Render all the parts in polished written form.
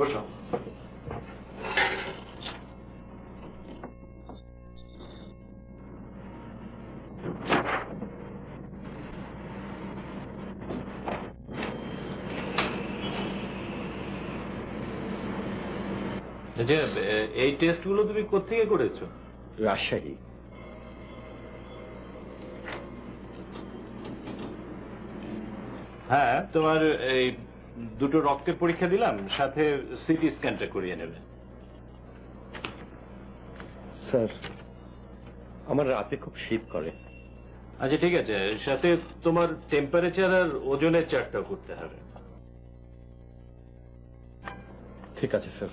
বসো। এই টেস্টগুলো তুমি কোত্থেকে করেছো? রাজশাহী। হ্যাঁ, তোমার এই দুটো রক্তের পরীক্ষা দিলাম, সাথে সিটি স্ক্যানটা করিয়ে নেবে। স্যার, আমার রাতে খুব শীত করে। আচ্ছা ঠিক আছে, সাথে তোমার টেম্পারেচার আর ওজনের চার্টটাও করতে হবে। ঠিক আছে স্যার,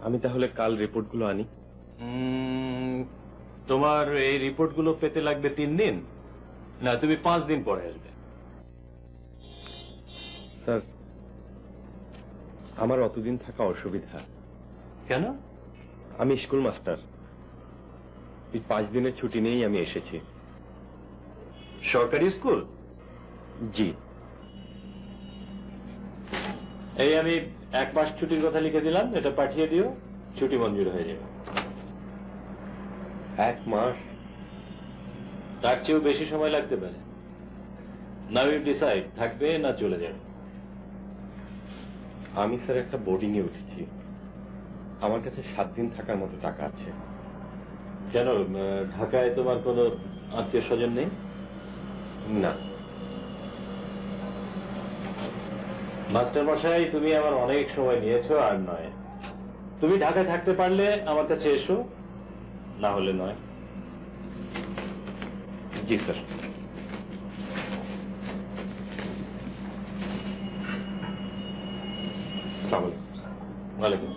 আমি তাহলে কাল রিপোর্টগুলো আনি। তোমার এই রিপোর্টগুলো পেতে লাগবে 3 দিন, না তুমি 5 দিন পরে আসবে। স্যার, আমার অতদিন থাকা অসুবিধা। কেন? আমি স্কুল মাস্টার, এই 5 দিনের ছুটি নিয়েই আমি এসেছি। সরকারি স্কুল? জি। এই আমি 1 মাস ছুটির কথা লিখে দিলাম, এটা পাঠিয়ে দিও, ছুটি মঞ্জুর হয়ে যাবে। 1 মাস? তার চেয়েও বেশি সময় লাগতে পারে। নাও ইউ ডিসাইড, থাকবে না চলে যাবে। আমি স্যার একটা বোর্ডিং এ উঠেছি, আমার কাছে 7 দিন থাকার মতো টাকা আছে। কেন, ঢাকায় তোমার কোনো আত্মীয় স্বজন নেই? না। মাস্টার মশাই, তুমি আমার অনেক সময় নিয়েছো, আর নয়। তুমি ঢাকায় থাকতে পারলে আমার কাছে এসো, না হলে নয়। জি স্যার। আসসালামু আলাইকুম। ওয়ালাইকুম।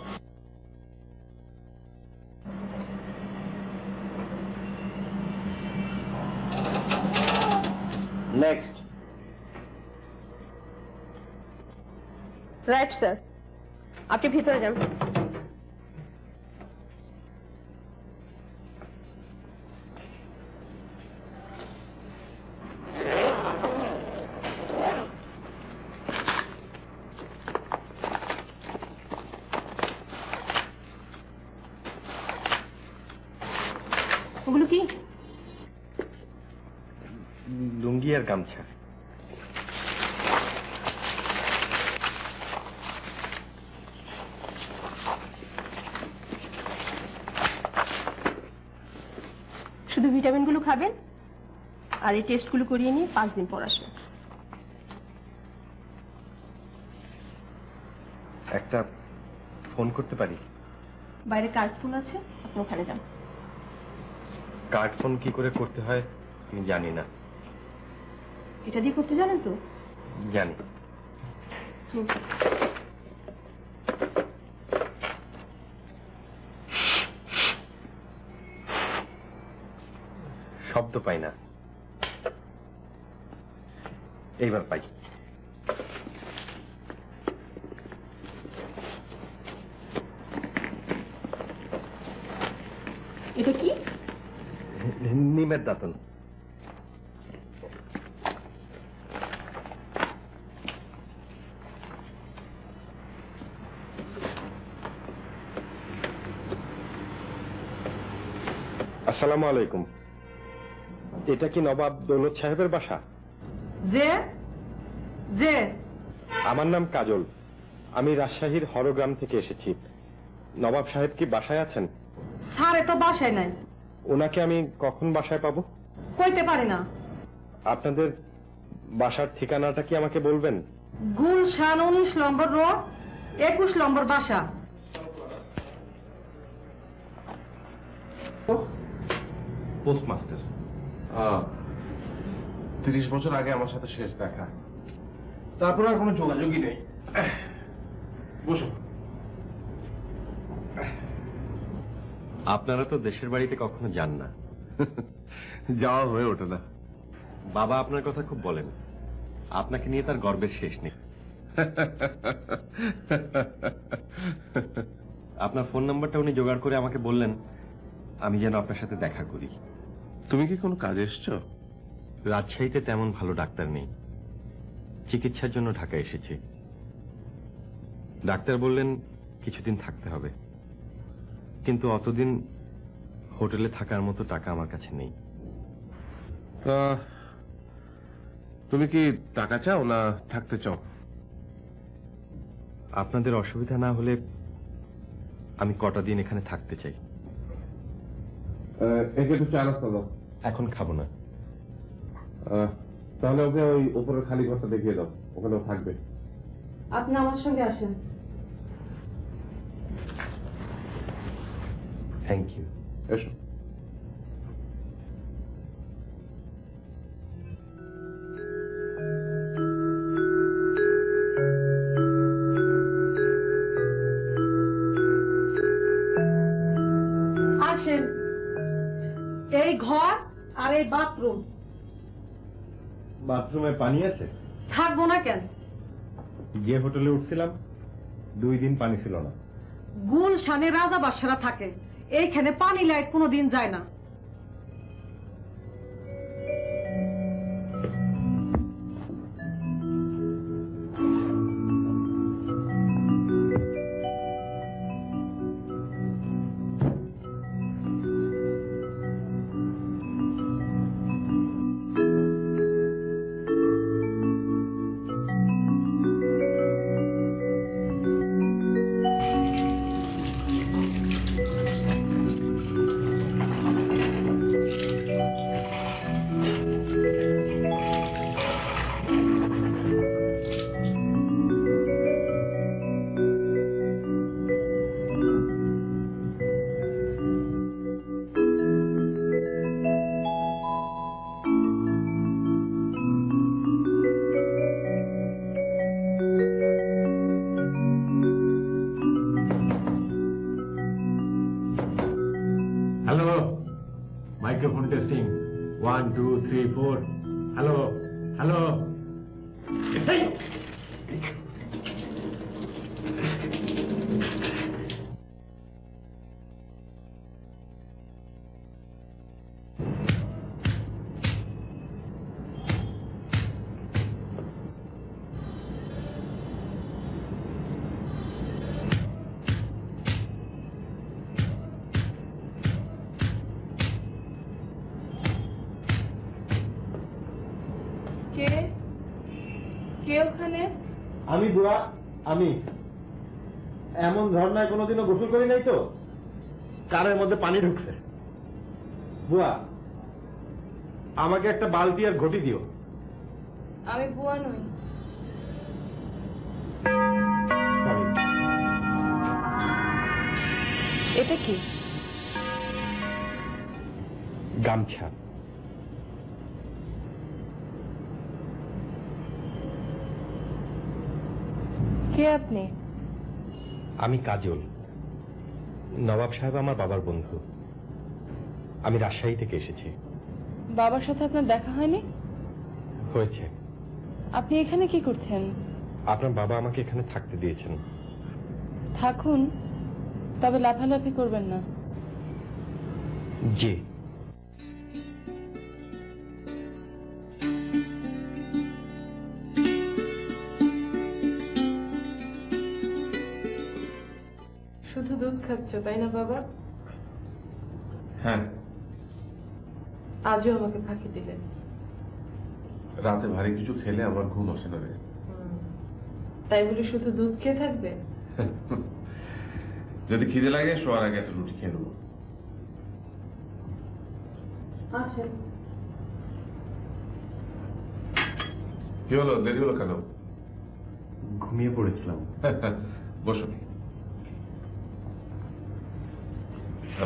নেক্সট। রাইট স্যার, আপনি ভিতরে যান। ওগুলো কি? লুঙ্গি আর গামছা। শুধু ভিটামিনগুলো খাবেন আর এই টেস্টগুলো করিয়ে নিয়ে 5 দিন পর আসবেন। একটা ফোন করতে পারি? বাইরে কার্ড ফোন আছে, আপনি ওখানে যান। কার্ড ফোন কি করে করতে হয় আমি জানি না। এটা দিয়ে করতে জানেন তো? জানি। শব্দ পাই না, এইবার পাই। এটা কি? নিমের দাঁতন। আসসালামু আলাইকুম, এটা কি নবাব দৌলত সাহেবের বাসা? যে যে আমার নাম কাজল, আমি রাজশাহীর হরগ্রাম থেকে এসেছি। নবাব সাহেব কি বাসায় আছেন? স্যার তো বাসায় নাই। ওনাকে আমি কখন বাসায় পাবো? কইতে পারি না। আপনাদের বাসার ঠিকানাটা কি আমাকে বলবেন? গুলশান 19 নম্বর রোড, 21 নম্বর বাসা। পোস্টমাস্টার। 30 বছর আগে আমার সাথে শেষ দেখা, তারপর আর কোনো যোগাযোগই নেই। বসো। আপনারা তো দেশের বাড়িতে কখনো যান না। যাওয়া হয়ে ওঠে না। বাবা আপনার কথা খুব বলেন, আপনাকে নিয়ে তার গর্বের শেষ নেই। আপনার ফোন নাম্বারটা উনি জোগাড় করে আমাকে বললেন আমি যেন আপনার সাথে দেখা করি। তুমি কি কোনো কাজে এসছো? রাজশাহীতে তেমন ভালো ডাক্তার নেই, চিকিৎসার জন্য ঢাকা এসেছি। ডাক্তার বললেন কিছুদিন থাকতে হবে, কিন্তু অতদিন হোটেলে থাকার মতো টাকা আমার কাছে নেই। তা তুমি কি টাকা চাও না থাকতে চাও? আপনাদের অসুবিধা না হলে আমি কটা দিন এখানে থাকতে চাই। একে একটু চা নাস্তা দাও। এখন খাবো না। তাহলে ওকে ওই উপরের খালি ঘরটা দেখিয়ে দাও, ওখানেও থাকবে। আপনি আমার সঙ্গে আসেন। Thank you. এসো। আসেন। এই ঘর আর এই বাথরুম। বাথরুমে পানি আছে? থাকবো না কেন? যে হোটেলে উঠছিলাম 2 দিন পানি ছিল না। গুলশানে রাজা বাদশারা থাকে, এইখানে পানি লাইট কোনোদিন যায় না। Hello, microphone testing 1 2 3 4। Hello hello. কে কে ওখানে? আমি বুড়া, আমি এমন ঝর্ণায় কোনোদিনও গোসল করি নাই তো, কারের মধ্যে পানি ঢুকছে। বুয়া, আমাকে একটা বালতি আর ঘটি দিও। আমি বুয়া নই। এটা কি? গামছা। কে আপনি? আমি কাজল। নবাব সাহেব আমার বাবার বন্ধু। আমি রাজশাহী থেকে এসেছি। বাবার সাথে আপনার দেখা হয়নি? হয়েছে। আপনি এখানে কি করছেন? আপনার বাবা আমাকে এখানে থাকতে দিয়েছেন। থাকুন, তবে লাফালাফি করবেন না। জি। শুধু দুধ খাচ্ছ তাই না বাবা? হ্যাঁ, আজও আমাকে ফাঁকি দিলেন। রাতে ভারী কিছু খেলে আমার ঘুম আসে না রে। তাই বলে শুধু দুধ খেয়ে থাকবে? যদি খিদে লাগে শোয়ার আগে একটা রুটি খেয়ে নেবো। আসেন। কি হলো, দেরি হলো কেন? ঘুমিয়ে পড়েছিলাম। বসো।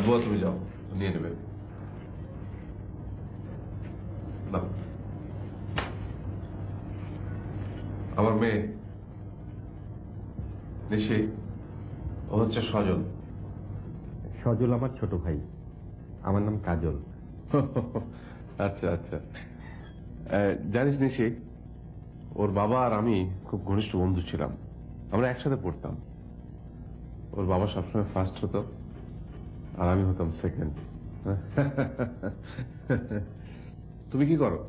বুয়া তুমি যাও, নিয়ে নেবে। না, আমার মেয়ে নিশি, ও হচ্ছে সজল। সজল আমার ছোট ভাই। আমার নাম কাজল। আচ্ছা আচ্ছা। জানিস নিশি, ওর বাবা আর আমি খুব ঘনিষ্ঠ বন্ধু ছিলাম। আমরা একসাথে পড়তাম। ওর বাবা সবসময় ফার্স্ট হতো আর আমি হতাম সেকেন্ড। তুমি কি করো?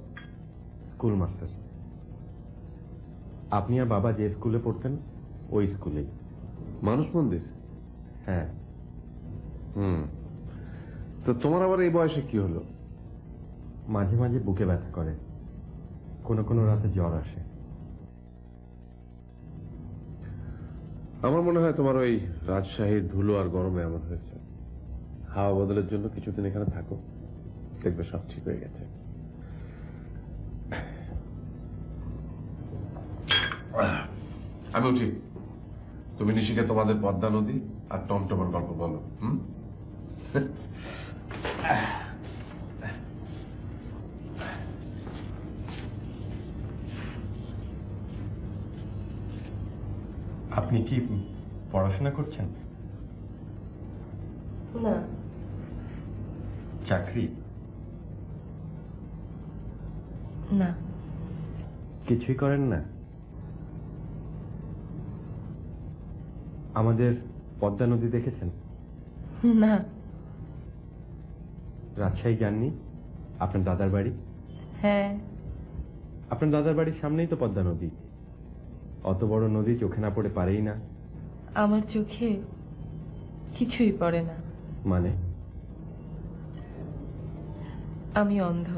School master. আপনি আর বাবা যে স্কুলে পড়তেন ওই স্কুলেই। মানুষ মন্দির? হ্যাঁ। তো তোমার আবার এই বয়সে কি হলো? মাঝে মাঝে বুকে ব্যথা করে, কোনো কোনো রাতে জ্বর আসে। আমার মনে হয় তোমার ওই রাজশাহীর ধুলো আর গরমে এমন হয়েছে। হাওয়া বদলের জন্য কিছুদিন এখানে থাকো, দেখবে সব ঠিক হয়ে গেছে। আমি উঠি, তুমি নিশিকে তোমাদের পদ্মা নদী আর টমটমের গল্প বলো। আপনি কি পড়াশোনা করছেন? না। চাকরি? না। কিছুই করেন না? আমাদের পদ্মা নদী দেখেছেন? না। রাজশাহী যাননি? আপনার দাদার বাড়ি? হ্যাঁ। আপনার দাদার বাড়ির সামনেই তো পদ্মা নদী। অত বড় নদী চোখে না পড়ে পারেই না। আমার চোখে কিছুই পড়ে না। মানে? আমি অন্ধ।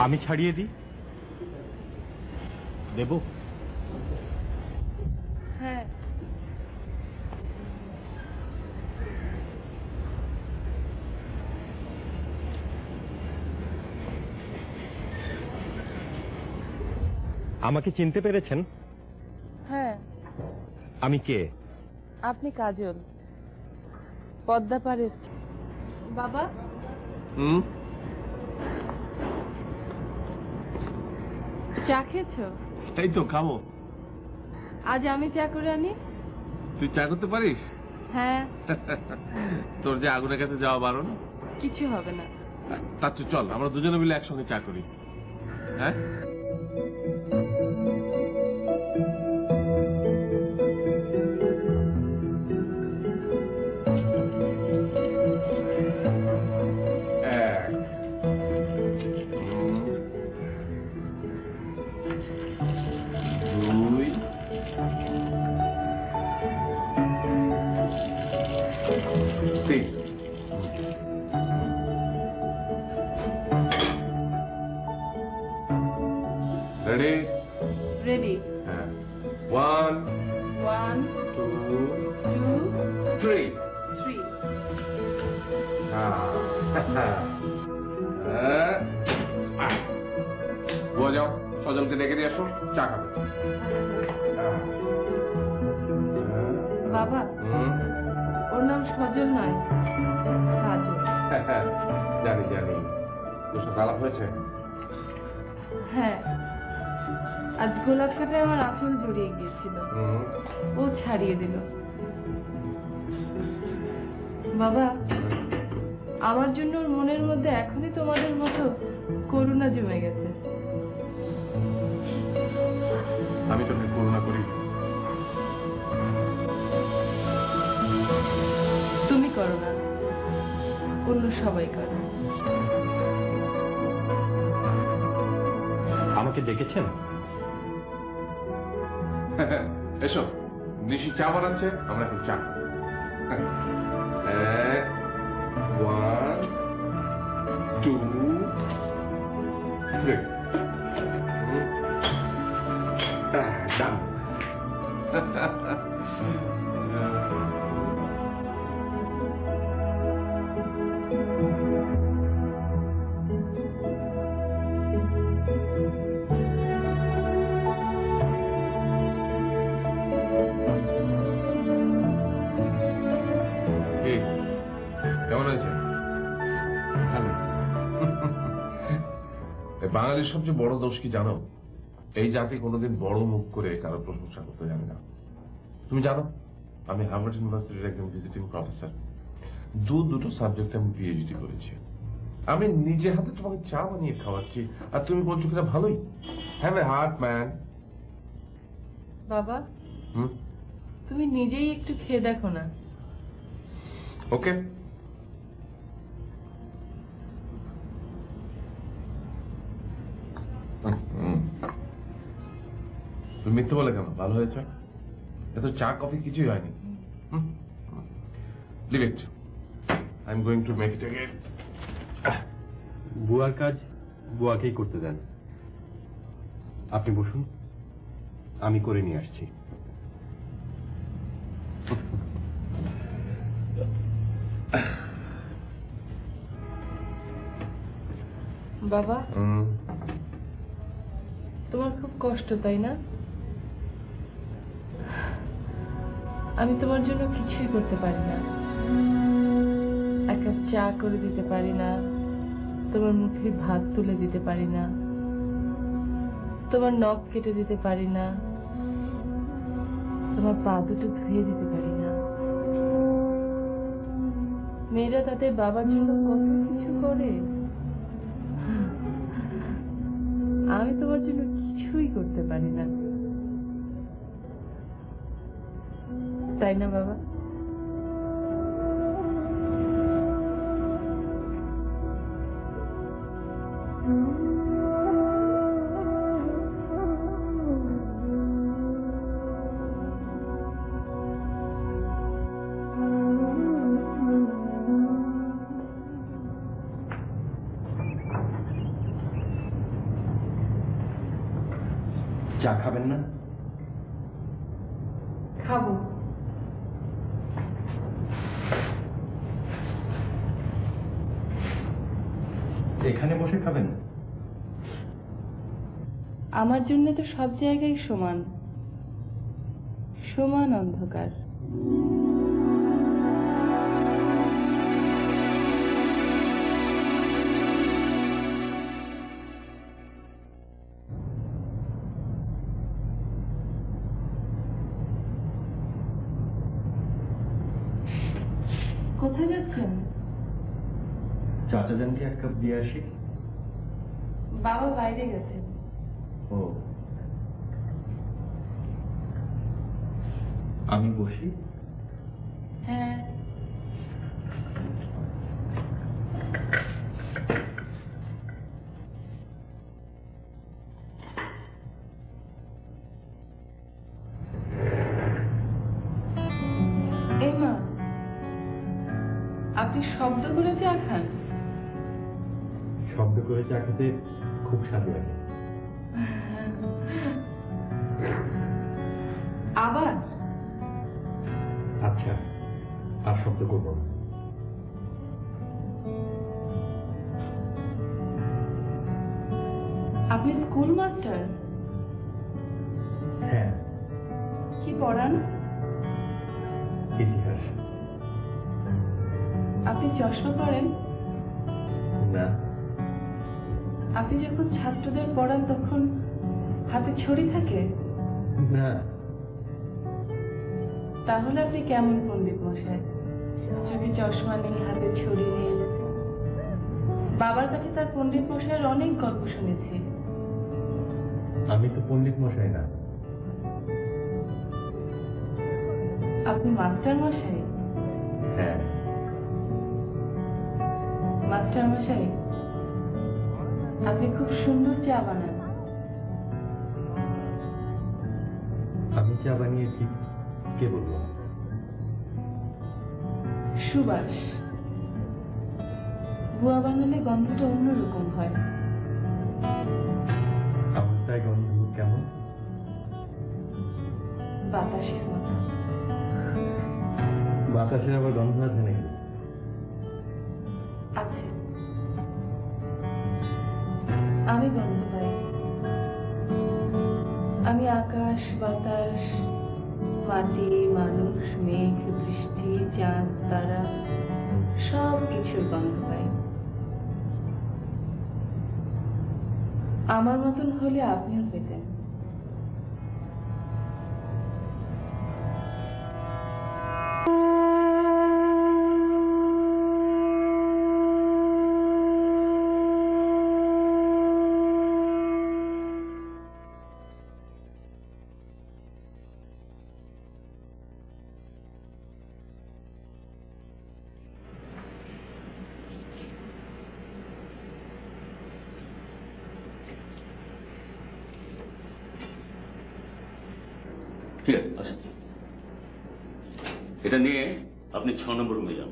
আমি ছাড়িয়ে দিই? দেব? হ্যাঁ। আমাকে চিনতে পেরেছেন? হ্যাঁ। আমি কে? আপনি কাজল, পদ্মা পাড়ের। বাবা, চা খেয়েছো? এই তো খাবো। আজ আমি চা করে আনি। তুই চা করতে পারিস? হ্যাঁ। তোর যে আগুনের কাছে যাওয়া বারণ। কিছু হবে না। তার তো চল আমরা দুজনে মিলে একসঙ্গে চা করি। হ্যাঁ, রেডি? রেডি। হ্যাঁ, 1 1 2 2 3। 3। বুয়া যাও, সজলকে ডেকে নিয়ে আসো, চা খাবে। বাবা, ওর নাম সজল নয়, কাজল। জানি জানি। তোর সাথে আলাপ হয়েছে? হ্যাঁ, আজ গোলাপ কাটায় আমার আঁচল জড়িয়ে গিয়েছিল, ও ছাড়িয়ে দিল। বাবা, আমার জন্য ওর মনের মধ্যে এখনই তোমাদের মতো করুণা জমে গেছে। আমি তোকে করুণা করি? তুমি করো না, অন্য সবাই করে। আমাকে ডেকেছেন? এসো, নিশি চা বানাচ্ছে, আমরা এখন চা। 1 2 3। ডান। বাঙালির সবচেয়ে বড় দোষ কি জানো? এই জাতি কোনোদিন বড় মুখ করে কারো প্রশংসা করতে জানে না। তুমি জানো আমি হার্ভার্ড ইউনিভার্সিটির একজন ভিজিটিং প্রফেসর, দুটো সাবজেক্টে আমি পিএইচডি করেছি। আমি নিজে হাতে তোমাকে চা বানিয়ে খাওয়াচ্ছি আর তুমি বলছো কিনা ভালোই। Have a heart man. বাবা, তুমি নিজেই একটু খেয়ে দেখো না। ওকে। তুমি মিথ্যে বলে কেন? ভালো হয়েছে। এত চা কফি কিছুই হয়নি। Leave it, I am going to make it again. বুয়ার কাজ বুয়াকেই করতে দেন। আপনি বসুন, আমি করে নিয়ে আসছি। বাবা, তোমার খুব কষ্ট তাই না? আমি তোমার জন্য কিছুই করতে পারি না। এক কাপ চা করে দিতে পারি না, তোমার মুখে ভাত তুলে দিতে পারি না, তোমার নখ কেটে দিতে পারি না, তোমার পা দুটো ধুয়ে দিতে পারি না। মেয়েরা তাদের বাবার জন্য কত কিছু করে, আমি তোমার জন্য কিছুই করতে পারি না, তাই না বাবা? চা খাবেন না? খাবো। এখানে বসে খাবেন? আমার জন্য তো সব জায়গায় সমান, সমান অন্ধকার। কোথায় যাচ্ছেন? চাচা জানকে এক কাপ দিয়ে আসি। বাবা বাইরে গেছেন। ও, আমি বসি? হ্যাঁ। এই মা, আপনি শব্দ করে চা খান? শব্দ করে চা খেতে খুব স্বাদ লাগে। আবার? আচ্ছা, আর শব্দ করবো না। আপনি স্কুল মাস্টার? হ্যাঁ। কি পড়ান? ইতিহাস। আপনি চশমা পরেন? না। আপনি যখন ছাত্রদের পড়ান তখন হাতে ছড়ি থাকে? না। তাহলে আপনি কেমন পণ্ডিত মশাই? চোখে চশমা নেই, হাতে ছড়ি নেই। বাবার কাছে তার পণ্ডিত মশাইয়ের অনেক গল্প শুনেছি। আমি তো পণ্ডিত মশাই না। আপনি মাস্টার মশাই? হ্যাঁ। মাস্টার মশাই, আপনি খুব সুন্দর চা বানান। আমি চা বানিয়েছি, কে বলবো? সুবাস। বুয়া বানালে গন্ধটা অন্যরকম হয়। আমার তাই গন্ধ কেমন? বাতাসের মতো। বাতাসের আবার গন্ধ আছে নাকি? আছে। আমি গন্ধ পাই। আমি আকাশ, বাতাস, মাটি, মানুষ, মেঘ, বৃষ্টি, চাঁদ, তারা সব কিছুর গন্ধ পাই। আমার মতন হলে আপনিও পেতেন। ঠিক আছে, আসেন। এটা নিয়ে আপনি 6 নম্বর রুমে যান।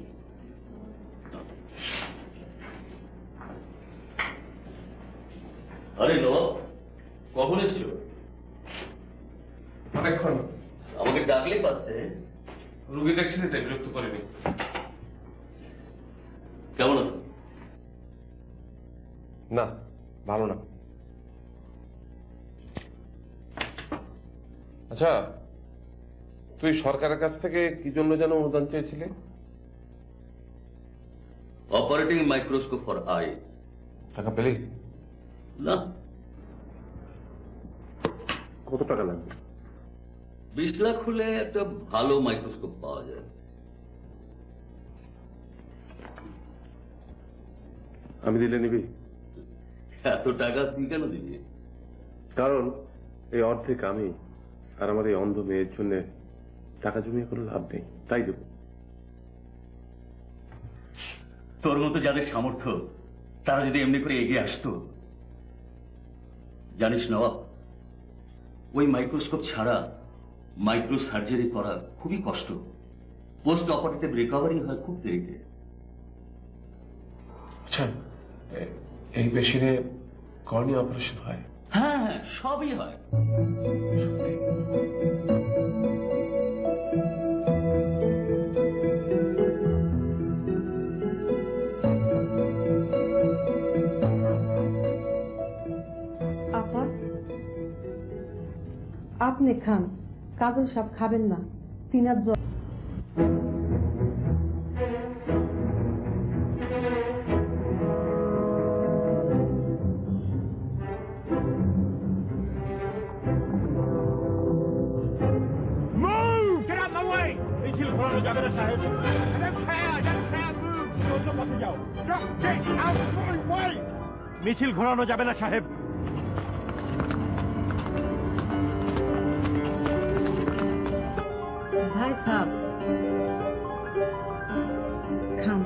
আরে নবাব, কখন এসছো? অনেকক্ষণ। আমাকে ডাকলে পারতে। রুগী দেখছেন, তাই বিরক্ত করেনি। কেমন আছো? না, ভালো না। আচ্ছা, তুই সরকারের কাছ থেকে কি জন্য যেন অনুদান চেয়েছিলি? Operating microscope for eye. টাকা পেলি? না। কত টাকা লাগবে? 20 লাখ হলে একটা ভালো মাইক্রোস্কোপ পাওয়া যায়। আমি দিলে নিবি? এত টাকা তুই কেন দিবি? কারণ এই অর্ধেক আমি আর আমার এই অন্ধ মেয়ের জন্য টাকা জমিয়ে কোনো লাভ নেই, তাই দেব। তোর মতো যাদের সামর্থ্য তারা যদি এমনি করে এগিয়ে আসতো। জানিস নবাব, ওই মাইক্রোস্কোপ ছাড়া মাইক্রো সার্জারি করা খুবই কষ্ট। পোস্ট অপারেটিভ রিকভারি হয় খুব দেরিতে। আচ্ছা, এই মেশিনে কর্নিয়া অপারেশন হয়? হ্যাঁ হ্যাঁ, সবই হয়। আপা, আপনি খান, কাজল সাহেব খাবেন না, তিনার জ্বর। মিছিল ঘোরানো যাবে না সাহেব। মিছিল ঘোরানো যাবে না সাহেব। ভাই সাহেব খান।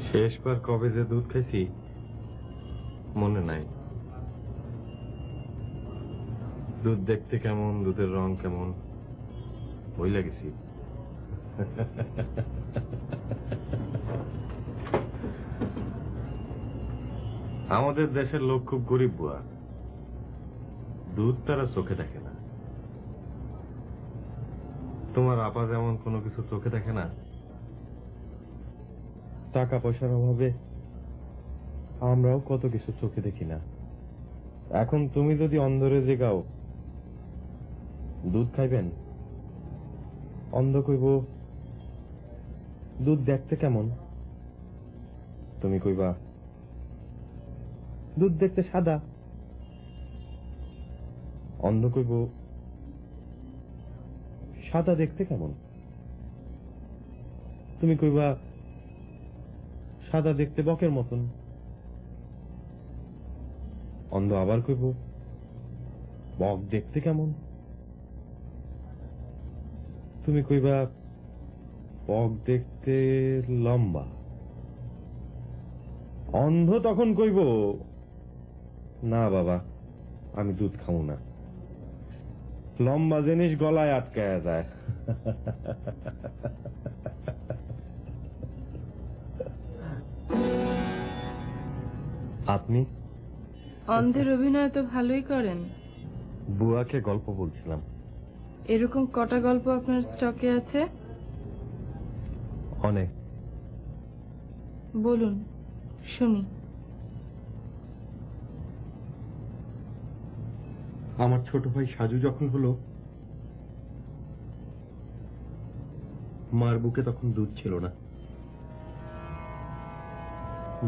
শেষবার কবে যে দুধ খাইছি মনে নাই। দুধ দেখতে কেমন, দুধের রং কেমন ভুলে গেছি। আমাদের দেশের লোক খুব গরিব বুয়া, দুধ তারা চোখে দেখে না। তোমার আপা যেমন কোনো কিছু চোখে দেখে না, টাকা পয়সার অভাবে আমরাও কত কিছু চোখে দেখি না। এখন তুমি যদি অন্ধরে জেগাও দুধ খাইবেন, অন্ধ কইব দুধ দেখতে কেমন, তুমি কইবা দুধ দেখতে সাদা। অন্ধ কইব সাদা দেখতে কেমন, তুমি কইবা সাদা দেখতে বকের মতন। অন্ধ আবার কইব বক দেখতে কেমন, তুমি কইবা বক দেখতে লম্বা। অন্ধ তখন কইব না বাবা, আমি দুধ খাবো না, লম্বা জিনিস গলায় আটকায়া যায়। আপনি অন্ধের অভিনয় তো ভালোই করেন। বুয়াকে গল্প বলছিলাম। এরকম কটা গল্প আপনার স্টকে আছে? অনেক। বলুন শুনি। আমার ছোট ভাই সাজু যখন হলো মার বুকে তখন দুধ ছিল না,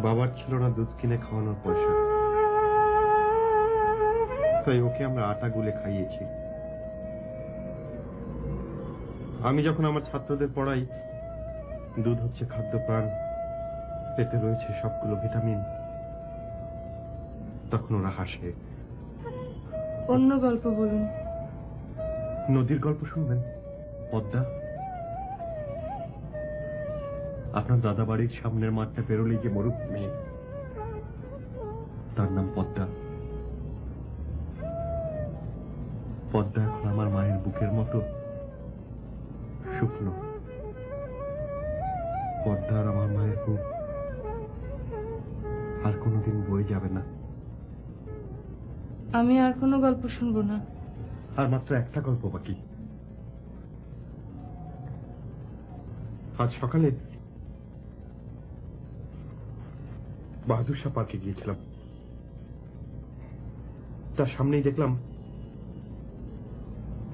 বাবার ছিল না দুধ কিনে খাওয়ানোর পয়সা, তাই ওকে আমরা আটা গুলে খাইয়েছি। আমি যখন আমার ছাত্রদের পড়াই, দুধ হচ্ছে খাদ্য প্রাণ, এতে রয়েছে সবগুলো ভিটামিন, তখন ওরা হাসে। অন্য গল্প বলুন। নদীর গল্প শুনবেন? পদ্মা। আপনার দাদা বাড়ির সামনের মাঠটা পেরোলেই যে মরুভূমি, তার নাম পদ্মা। পদ্মা এখন আমার মায়ের বুকের মতো শুকনো। পদ্মা আর আমার মায়ের বুক আর কোনোদিন বয়ে যাবে না। আমি আর কোনো গল্প শুনবো না। আর মাত্র একটা গল্প বাকি। আজ সকালে বাহাদুর শাহ পার্কে গিয়েছিলাম, তার সামনেই দেখলাম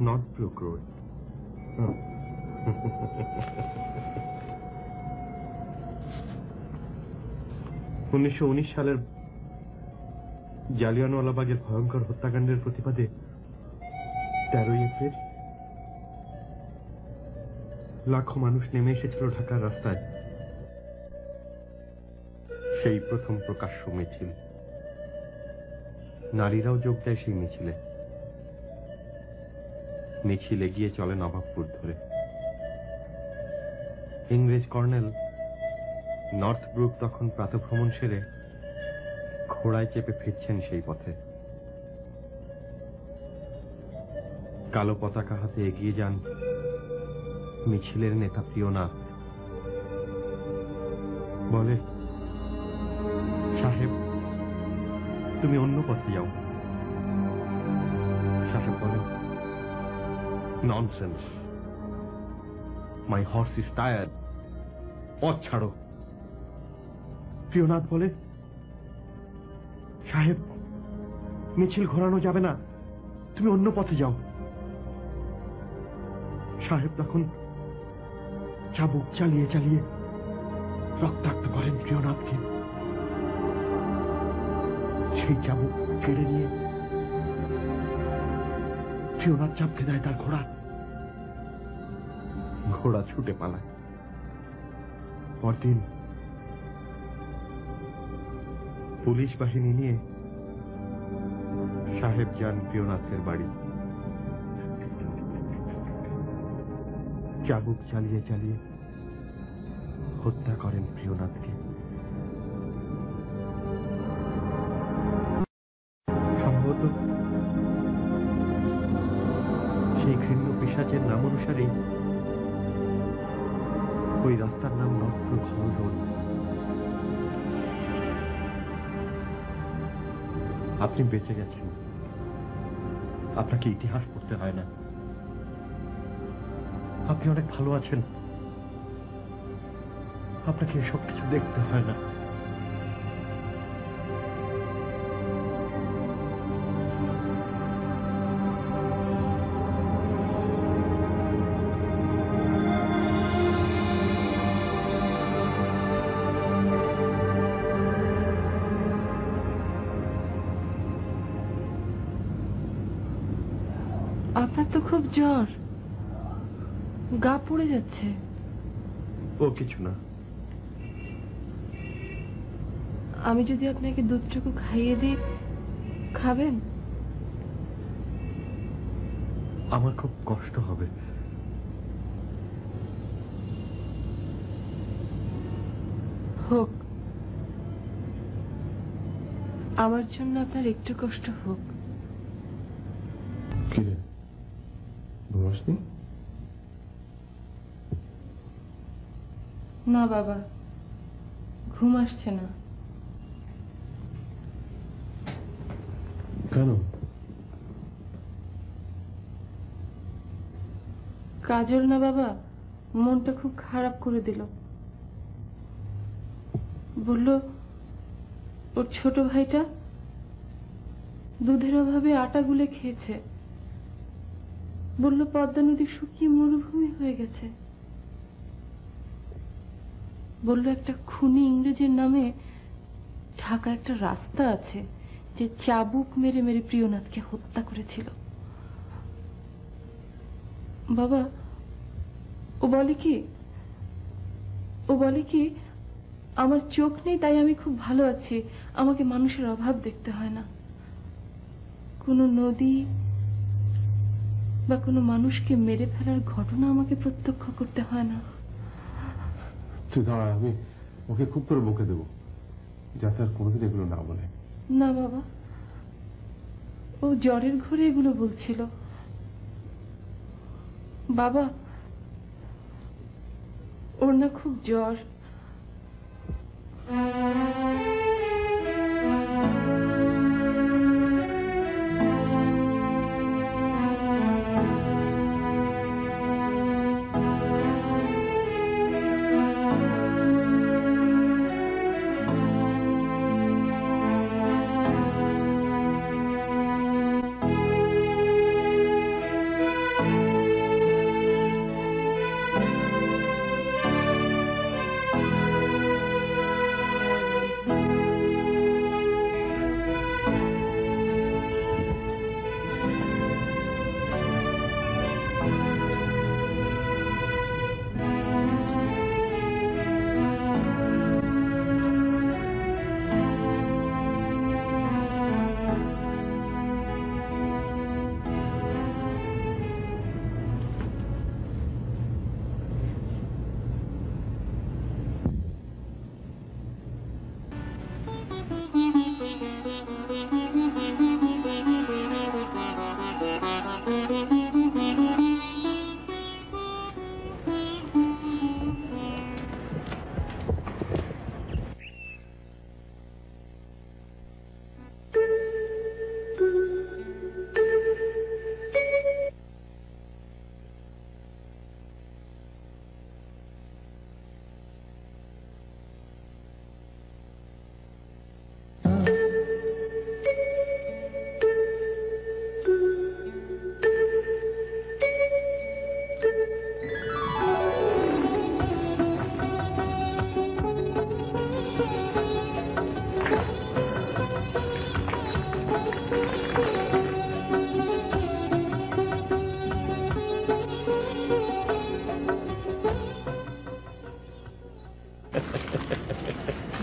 নর্থ ব্রুক রোড। 1919 সালের জালিয়ানওয়ালাবাগের ভয়ঙ্কর হত্যাকাণ্ডের প্রতিবাদে 13 এপ্রিল লাখো মানুষ নেমে এসেছিল ঢাকার রাস্তায়। সেই প্রথম প্রকাশ্য মিছিল, নারীরাও যোগ দেয় সেই মিছিলে। মিছিল এগিয়ে চলে নবাবপুর ধরে। ইংরেজ কর্নেল নর্থ ব্রুক তখন প্রাতঃভ্রমণ সেরে ঘোড়ায় চেপে ফিরছেন সেই পথে। কালো পতাকা হাতে এগিয়ে যান মিছিলের নেতা প্রিয়নাথ। বলে, সাহেব তুমি অন্য পথে যাও। সাহেব বলেন, nonsense, my horse is tired, পথ ছাড়ো। প্রিয়নাথ বলে, সাহেব মিছিল ঘোরানো যাবে না, তুমি অন্য পথে যাও। সাহেব তখন চাবুক চালিয়ে চালিয়ে রক্তাক্ত করেন প্রিয়নাথকে। সেই চাবুক কেড়ে নিয়ে প্রিয়নাথ চাপকে দেয় তার ঘোড়া। ঘোড়া ছুটে পালায়। পরদিন পুলিশ বাহিনী নিয়ে সাহেব যান প্রিয়নাথের বাড়ি। চাবুক চালিয়ে চালিয়ে হত্যা করেন প্রিয়নাথকে। সম্ভবত সেই ঘৃণ্য পিশাচের নাম অনুসারে ওই রাস্তার নাম নর্থ ব্রুক হল রোড। আপনি বেঁচে গেছেন, আপনাকে ইতিহাস পড়তে হয় না। আপনি অনেক ভালো আছেন, আপনাকে এসব কিছু দেখতে হয় না। আপনার তো খুব জ্বর, গা পড়ে যাচ্ছে। ও কিছু না। আমি যদি আপনাকে দুধটুকু খাইয়ে দিই, খাবেন? আমার খুব কষ্ট হবে। হোক, আমার জন্য আপনার একটু কষ্ট হোক। কিরে, ঘুমাসনি? না বাবা, ঘুম আসছে না। কেন? কাজল না বাবা মনটা খুব খারাপ করে দিল। বলল ওর ছোট ভাইটা দুধের অভাবে আটা গুলে খেয়েছে। বলল পদ্মা নদী শুকিয়ে মরুভূমি হয়ে গেছে। বলল একটা খুনি ইংরেজের নামে ঢাকা একটা রাস্তা আছে যে চাবুক মেরে মেরে প্রিয়নাথকে হত্যা করেছিল। বাবা, ও বলে কি আমার চোখ নেই তাই আমি খুব ভালো আছি, আমাকে মানুষের অভাব দেখতে হয় না, কোনো নদী বা কোনো মানুষকে মেরে ফেলার ঘটনা আমাকে প্রত্যক্ষ করতে হয় না। তুই দাঁড়া, আমি ওকে খুব করে বকে দেবো যাতে আর কোনোদিন এগুলো না বলে। না বাবা, ও জ্বরের ঘরে এগুলো বলছিল। বাবা, ওর না খুব জ্বর।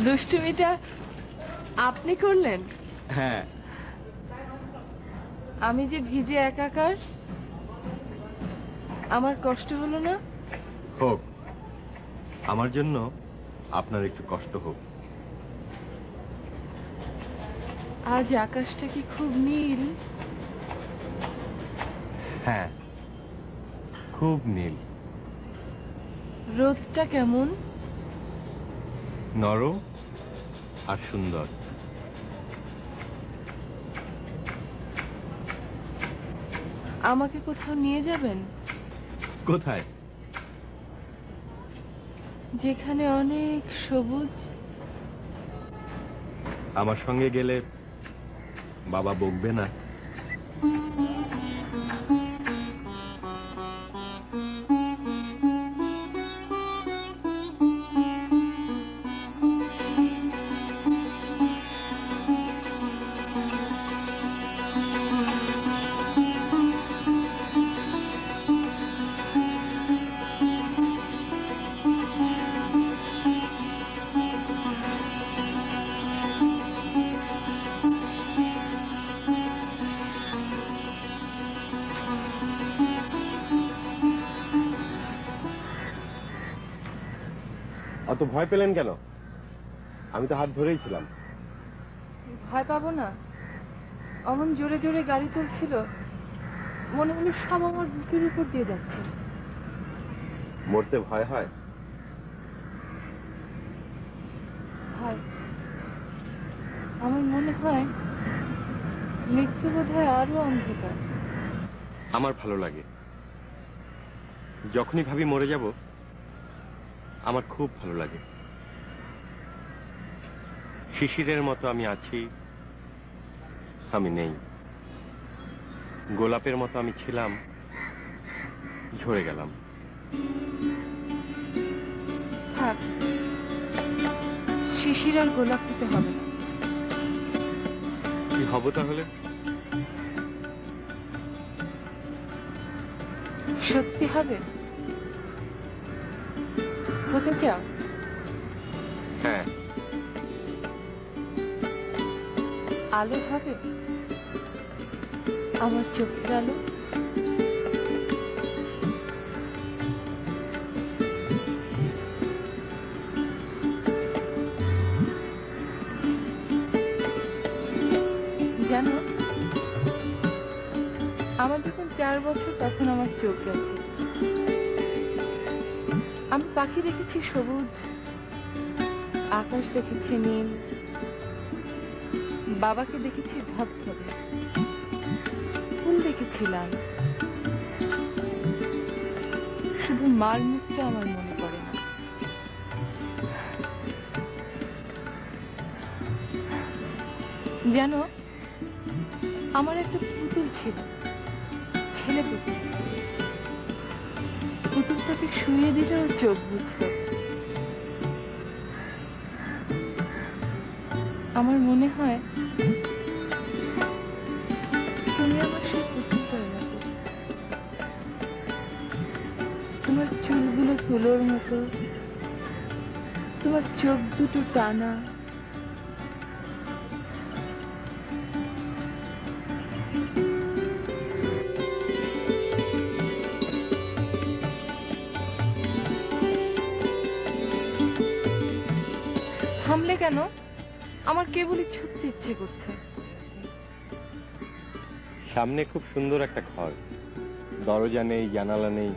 দুষ্টুমিটা আপনি করলেন? হ্যাঁ, আমি যে ভিজে একাকার, আমার কষ্ট হলো না? হোক, আমার জন্য আপনার একটু কষ্ট হোক। আজ আকাশটা কি খুব নীল? হ্যাঁ, খুব নীল। রোদটা কেমন? নরম আর সুন্দর। আমাকে কোথাও নিয়ে যাবেন? কোথায়? যেখানে অনেক সবুজ। আমার সঙ্গে গেলে বাবা বকবে না? অত ভয় পেলেন কেন? আমি তো হাত ধরেই ছিলাম। ভয় পাবো না? অমন জোরে জোরে গাড়ি চলছিল, মনে হলো সব আমার বুকের উপর দিয়ে যাচ্ছে। মরতে ভয় হয়? হয়। আমার মনে হয় মৃত্যু বোধহয় আরো অন্ধকার। আমার ভালো লাগে, যখনই ভাবি মরে যাব আমার খুব ভালো লাগে। শিশিরের মতো আমি আছি, আমি নেই। গোলাপের মতো আমি ছিলাম, ঝরে গেলাম। থাক, শিশির আর গোলাপ হতে হবে না। কি হবো তাহলে? সত্যি হবে? হতে চাও? হ্যাঁ। আলো হবে? আমার চোখের আলো? জানো, আমার যখন 4 বছর তখন আমার চোখ গেছে। আমি পাখি দেখেছি সবুজ, আকাশ দেখেছি নীল, বাবাকে দেখেছি ধবধবে, ফুল দেখেছিলাম, শুধু মার মুখটা আমার মনে পড়ে না। জানো, আমার একটা পুতুল ছিল, ছেলে পুতুল। পুতুলটাকে শুয়ে দিলেও চোখ বুঝত। আমার মনে হয় তুমি আমার সেই পুতুলটার মতো। তোমার চুলগুলো তুলোর মতো, তোমার চোখ দুটো টানা, থামলে কেন? আমার কেবলই ছুটতে ইচ্ছে করছে। সামনে খুব সুন্দর একটা ঘর, দরজা নেই, জানালা নেই,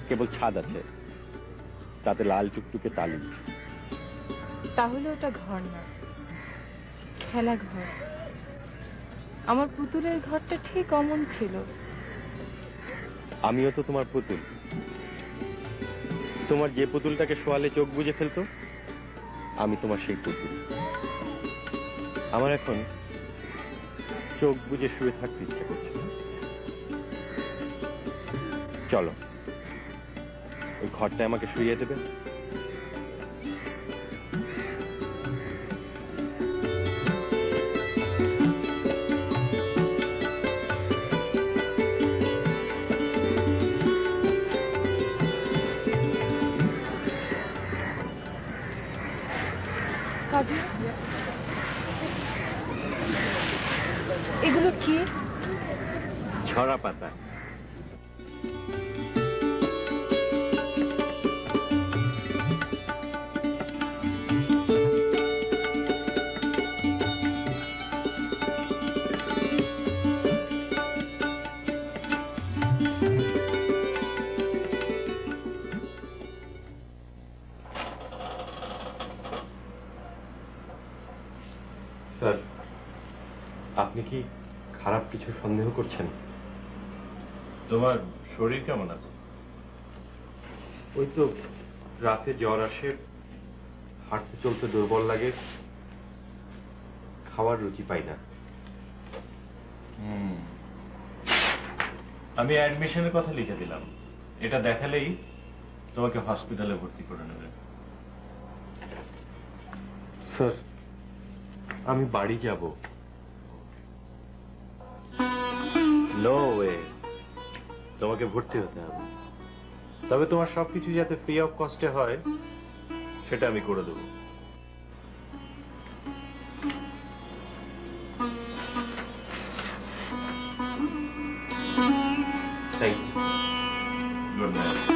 কেবল ছাদ আছে, তাতে লাল টুকটুকে তালি। তাহলে ওটা ঘর না, খেলা ঘর। আমার পুতুলের ঘরটা ঠিক অমন ছিল। আমিও তো তোমার পুতুল। তোমার যে পুতুলটাকে শোয়ালে চোখ বুজে ফেলতো, আমি তোমার সেই পুতুল। আমার এখন চোখ বুজে শুয়ে থাকতে ইচ্ছে করছে। চলো, ওই ঘরটায় আমাকে শুইয়ে দেবে? এগুলো কি? ছড়া পাতা। স্যার, আপনি কি খারাপ কিছু সন্দেহ করছেন? তোমার শরীর কেমন আছে? ওই তো রাতে জ্বর আসে, হাঁটতে চলতে দুর্বল লাগে, খাওয়ার রুচি পাই না। আমি অ্যাডমিশনের কথা লিখে দিলাম, এটা দেখালেই তোমাকে হসপিটালে ভর্তি করে নেবে। স্যার, আমি বাড়ি যাব। নো ওয়ে, তোমাকে ভর্তি হতে হবে। তবে তোমার সবকিছু যাতে ফ্রি অফ কস্টে হয় সেটা আমি করে দেবো। Thank you. Good night.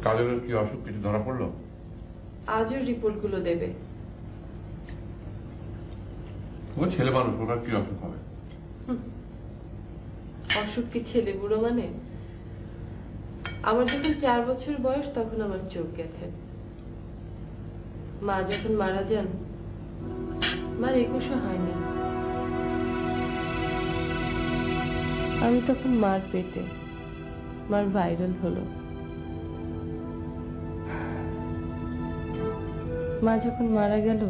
কাজলের কি অসুখ কিছু ধরা পড়লো? আজও রিপোর্টগুলো দেবে। ও ছেলে মানুষ, ওনার কি অসুখ হবে? অসুখ কি ছেলে বুড়ো মানে? আমার যখন 4 বছর বয়স তখন আমার চোখ গেছে। মা যখন মারা যান মার 21 হয়নি। আমি তখন মার পেটে, মার ভাইরাল হলো। মা যখন মারা গেল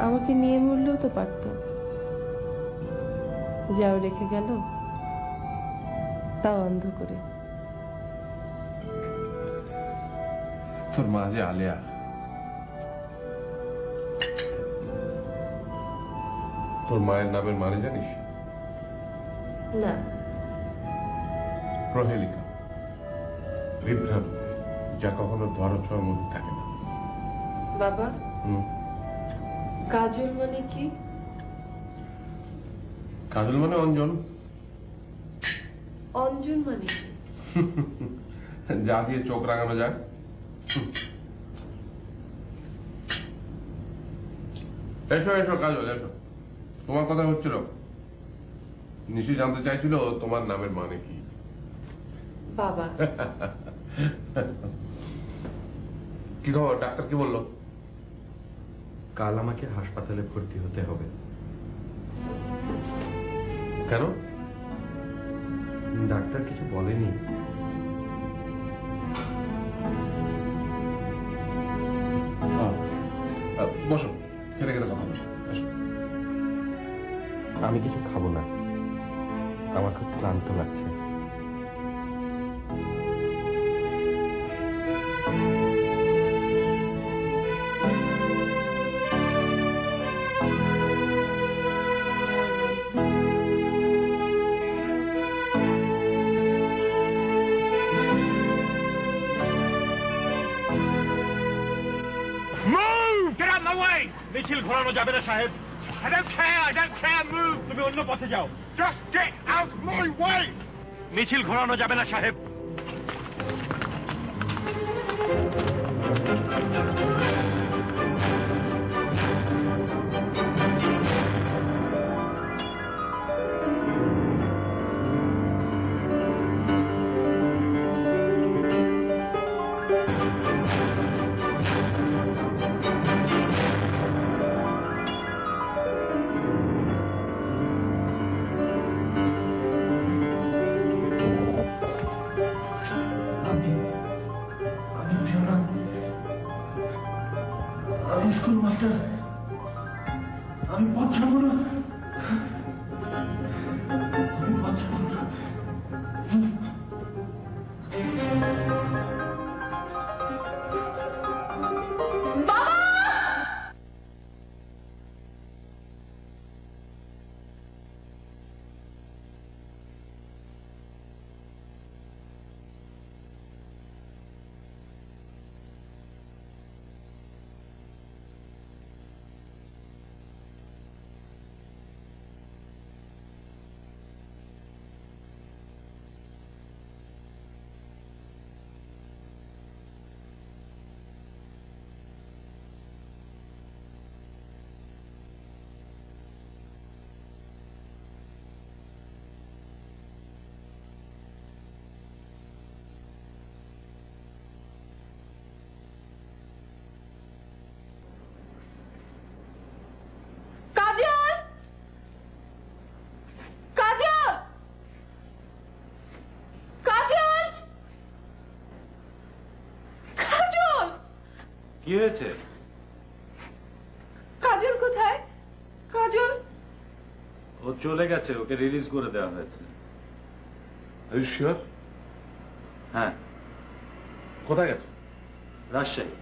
আমাকে নিয়ে মরলেও তো পারত, যাও রেখে গেল তাও অন্ধ করে। তোর মা যে আলেয়া, তোর মায়ের নামের মানে জানিস? না। প্রহেলিকা, বিভ্রাম, যা কখনো ধরা ছোঁয়ার মধ্যে থাকে না। বাবা, হুম, কাজল মানে কি? কাজল মানে অঞ্জন। অঞ্জন মানে কি? যা দিয়ে চোখ রাঙানো যায়। এসো এসো কাজল, এসো। তোমার কথা হচ্ছিল, নিশি জানতে চাইছিল তোমার নামের মানে কি। বাবা, কি খবর? ডাক্তার কি বললো? কাল আমাকে হাসপাতালে ভর্তি হতে হবে। কেন? ডাক্তার কিছু বলেনি। বসো, খেতে খেতে কথা বলছো। আমি কিছু খাবো না, আমার খুব ক্লান্ত লাগছে। মিছিল ঘোরানো যাবে না সাহেব। I don't care, move! তুমি অন্য পথে যাও। Just get out my way! মিছিল ঘোরানো যাবে না সাহেব। স্কুল মাস্টার, আমি পথ ছাড়বো না। আমি পথ ছাড়বো না। কি হয়েছে? কাজল কোথায়? কাজল ও চলে গেছে, ওকে রিলিজ করে দেওয়া হয়েছে। শিওর? হ্যাঁ। কোথায় গেছে? রাজশাহী।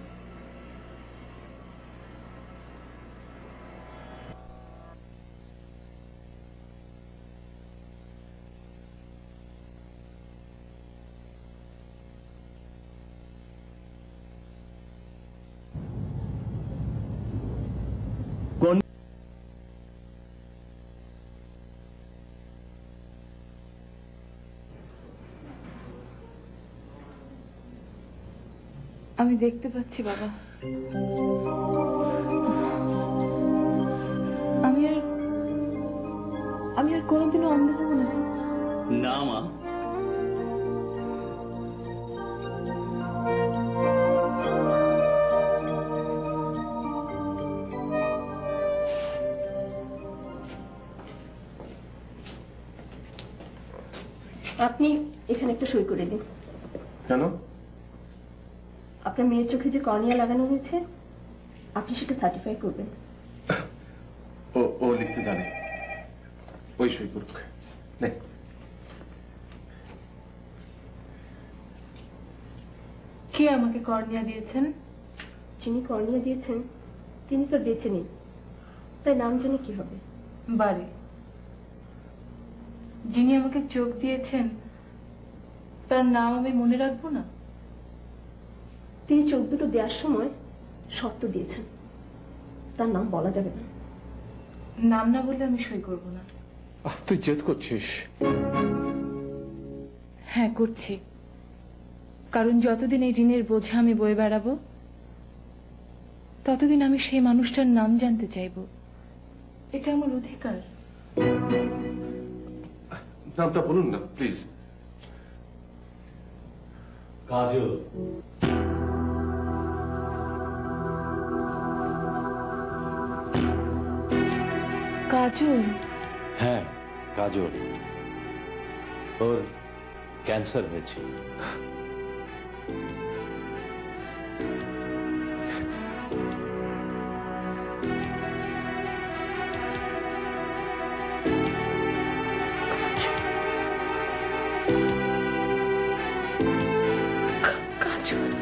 আমি দেখতে পাচ্ছি বাবা। আমি আর কোনোদিনও অন্ধ হব না। না মা, আপনি এখানে একটা সই করে দিন। কেন? আপনার মেয়ের চোখে যে কর্নিয়া লাগানো হয়েছে আপনি সেটা সার্টিফাই করবেন। ও লিখতে জানে, ওই সই করুক। নে। কে আমাকে কর্নিয়া দিয়েছেন? যিনি কর্নিয়া দিয়েছেন তিনি তো বেঁচে নেই, তাই নাম জেনে কি হবে? বারে। যিনি আমাকে চোখ দিয়েছেন তার নাম আমি মনে রাখবো না? তিনি চোখ দুটো দেওয়ার সময় শর্ত দিয়েছেন, তার নাম বলা যাবে না। নাম না বললে আমি সই করব না। তুই জেদ করছিস? হ্যাঁ করছি, কারণ যতদিন এই ঋণের বোঝা আমি বয়ে বেড়াবো ততদিন আমি সেই মানুষটার নাম জানতে চাইব। এটা আমার অধিকার। নামটা বলুন না প্লিজ। কাজল। কাজল? হ্যাঁ কাজল। ওর ক্যান্সার হয়েছে। কাজল?